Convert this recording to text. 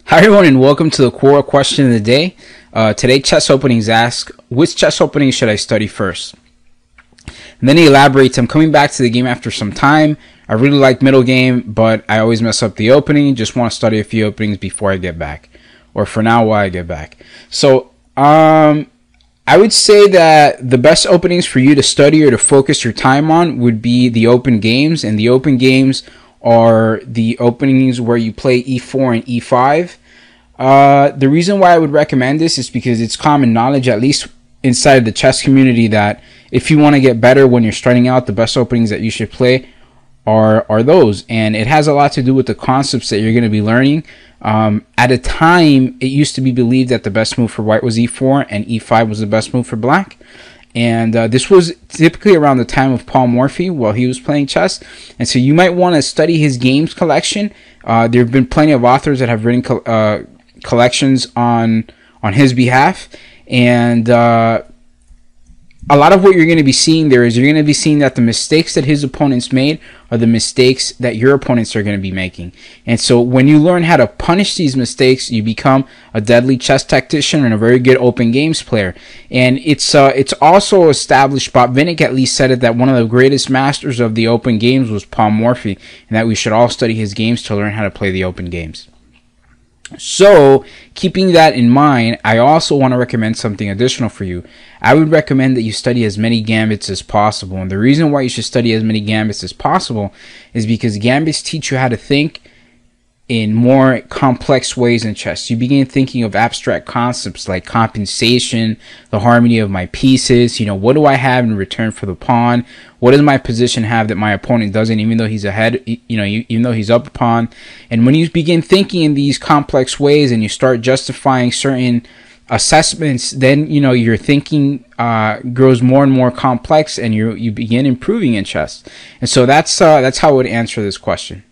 Hi everyone, and welcome to the Quora question of the day. Today chess openings ask, which chess opening should I study first? And then he elaborates, I'm coming back to the game after some time. I really like middle game, but I always mess up the opening. Just want to study a few openings before I get back. Or for now while I get back. So, I would say that the best openings for you to study or to focus your time on would be the open games. And the open games are the openings where you play e4 and e5. The reason why I would recommend this is because it's common knowledge, at least inside the chess community, that if you want to get better when you're starting out, the best openings that you should play are those. And it has a lot to do with the concepts that you're going to be learning. At a time, it used to be believed that the best move for white was e4 and e5 was the best move for black. And this was typically around the time of Paul Morphy while he was playing chess. And so you might want to study his games collection. There have been plenty of authors that have written collections on his behalf. And a lot of what you're going to be seeing there is you're going to be seeing that the mistakes that his opponents made are the mistakes that your opponents are going to be making. And so when you learn how to punish these mistakes, you become a deadly chess tactician and a very good open games player. And it's also established, Bob Vinnick at least said it, that one of the greatest masters of the open games was Paul Morphy, and that we should all study his games to learn how to play the open games. So, keeping that in mind, I also want to recommend something additional for you. I would recommend that you study as many gambits as possible. And the reason why you should study as many gambits as possible is because gambits teach you how to think in more complex ways in chess. You begin thinking of abstract concepts like compensation, the harmony of my pieces, what do I have in return for the pawn? What does my position have that my opponent doesn't, even though he's ahead, even though he's up a pawn? And when you begin thinking in these complex ways and you start justifying certain assessments, then your thinking grows more and more complex, and you begin improving in chess. And so that's how I would answer this question.